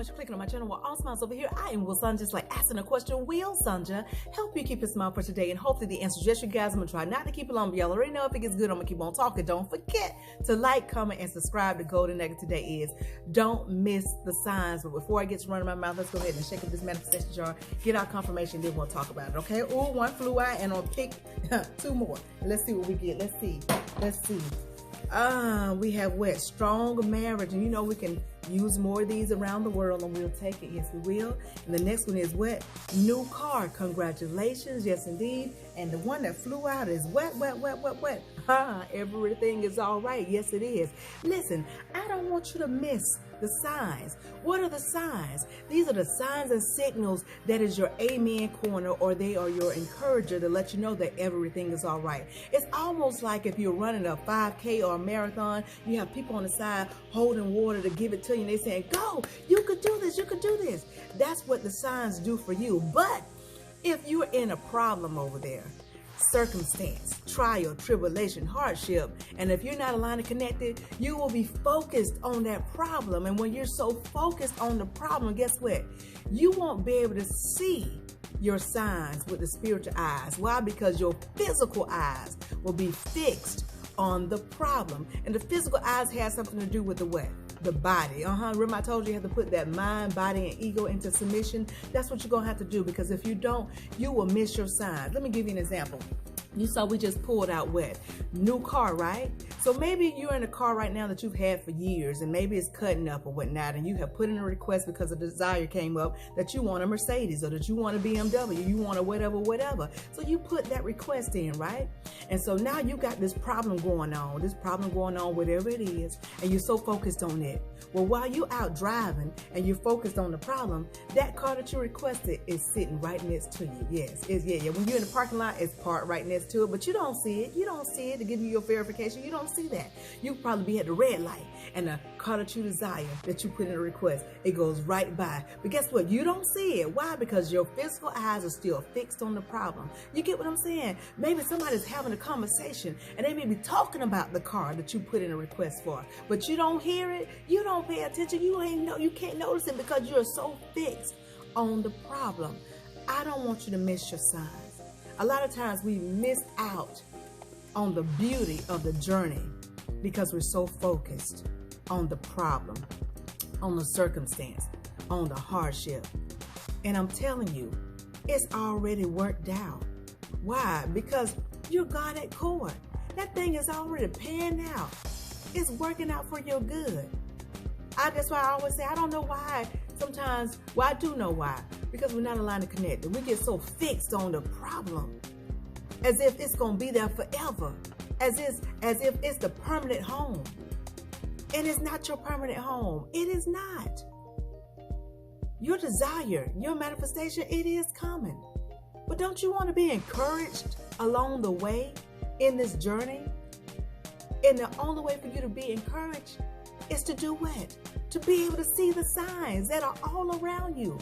much for clicking on my channel. Well, all smiles over here. I am Will Sanja, just like asking a question. Will Sanja help you keep a smile for today? And hopefully the answer is yes, you guys. I'm going to try not to keep it long, but y'all already know if it gets good, I'm going to keep on talking. Don't forget to like, comment, and subscribe. The golden nugget today is don't miss the signs. But before I get to running my mouth, let's go ahead and shake up this manifestation jar, get our confirmation, then we'll talk about it, okay? Ooh, one flew out, and I'll pick two more. Let's see what we get. Let's see. We have what? Strong marriage. And you know we can use more of these around the world, and we'll take it. Yes, we will. And the next one is what? New car. Congratulations. Yes, indeed. And the one that flew out is what? Everything is all right. Yes, it is. Listen, I don't want you to miss the signs. What are the signs? These are the signs and signals that is your amen corner, or they are your encourager to let you know that everything is all right. It's almost like if you're running a 5K or a marathon, you have people on the side holding water to give it to you, and they're saying, go, you could do this, you could do this. That's what the signs do for you. But if you're in a problem over there, circumstance, trial, tribulation, hardship, and if you're not aligned and connected, you will be focused on that problem. And when you're so focused on the problem, guess what? You won't be able to see your signs with the spiritual eyes. Why? Because your physical eyes will be fixed on the problem. And the physical eyes has something to do with the what? The body. Remember I told you have to put that mind, body, and ego into submission? That's what you're going to have to do, because if you don't, you will miss your signs. Let me give you an example. You saw we just pulled out what? New car, right? So maybe you're in a car right now that you've had for years, and maybe it's cutting up or whatnot, and you have put in a request because a desire came up that you want a Mercedes, or that you want a BMW, you want a whatever. So you put that request in, right? And so now you got this problem going on, whatever it is, and you're so focused on it. Well, while you're out driving and you're focused on the problem, that car that you requested is sitting right next to you. Yes, yeah. When you're in the parking lot, it's parked right next to it, but you don't see it. You don't see it to give you your verification. You don't see that. You probably be at the red light, and the car that you desire, that you put in a request, it goes right by. But guess what? You don't see it. Why? Because your physical eyes are still fixed on the problem. You get what I'm saying? Maybe somebody's having a conversation, and they may be talking about the car that you put in a request for, but you don't hear it. You don't pay attention. You can't notice it because you're so fixed on the problem. I don't want you to miss your signs. A lot of times we miss out on the beauty of the journey because we're so focused on the problem, on the circumstance, on the hardship. And I'm telling you, it's already worked out. Why? Because you're God at core. That thing is already panned out. It's working out for your good. That's why I always say, I don't know why sometimes, well, I do know why. Because we're not aligned and connected. We get so fixed on the problem, as if it's going to be there forever, as if it's the permanent home. And it's not your permanent home. It is not. Your desire, your manifestation, it is coming. But don't you want to be encouraged along the way in this journey? And the only way for you to be encouraged is to do what? To be able to see the signs that are all around you.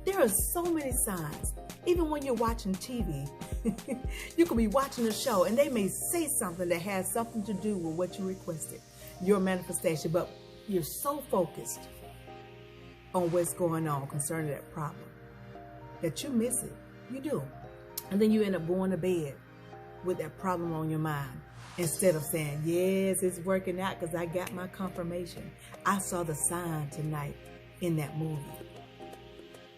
There are so many signs. Even when you're watching TV, you could be watching a show and they may say something that has something to do with what you requested, your manifestation, but you're so focused on what's going on concerning that problem that you miss it. You do. And then you end up going to bed with that problem on your mind, instead of saying, yes, it's working out because I got my confirmation. I saw the sign tonight in that movie.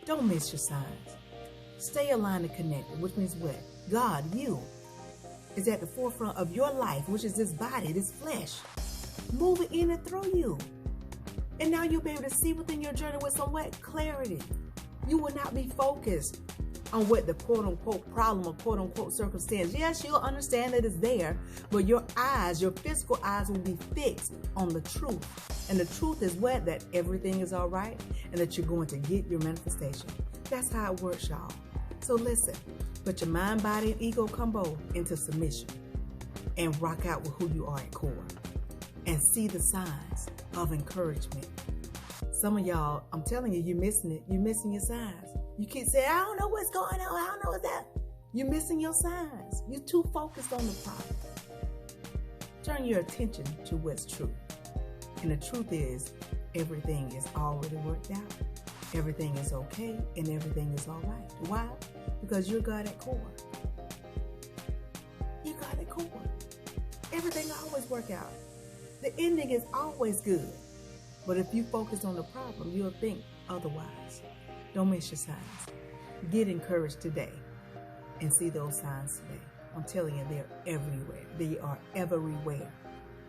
Don't miss your signs. Stay aligned and connected, which means what? God, you, is at the forefront of your life, which is this body, this flesh, moving in and through you. And now you'll be able to see within your journey with some what? Clarity. You will not be focused on what the quote-unquote problem or quote-unquote circumstance. Yes, you'll understand that it's there, but your eyes, your physical eyes will be fixed on the truth. And the truth is what? That everything is all right and that you're going to get your manifestation. That's how it works, y'all. So listen, put your mind, body, and ego combo into submission and rock out with who you are at core and see the signs of encouragement. Some of y'all, I'm telling you, you're missing it. You're missing your signs. You keep saying, I don't know what's going on. I don't know what's that. You're missing your signs. You're too focused on the problem. Turn your attention to what's true. And the truth is, everything is already worked out. Everything is okay and everything is all right. Why? Because you're God at core. You're God at core. Everything always work out. The ending is always good. But if you focus on the problem, you'll think otherwise. Don't miss your signs. Get encouraged today and see those signs today. I'm telling you, they're everywhere. They are everywhere.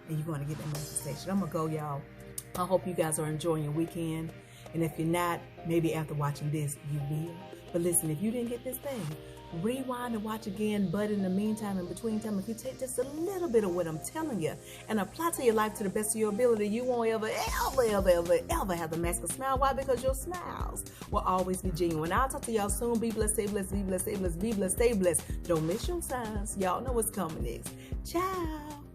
And you're going to get that manifestation. I'm going to go, y'all. I hope you guys are enjoying your weekend. And if you're not, maybe after watching this, you will. But listen, if you didn't get this thing, rewind and watch again. But in the meantime, in between time, if you take just a little bit of what I'm telling you and apply to your life to the best of your ability, you won't ever have the mask of smile. Why? Because your smiles will always be genuine. I'll talk to y'all soon. Be blessed, stay blessed, be blessed, stay blessed, be blessed, stay blessed. Don't miss your signs. Y'all know what's coming next. Ciao.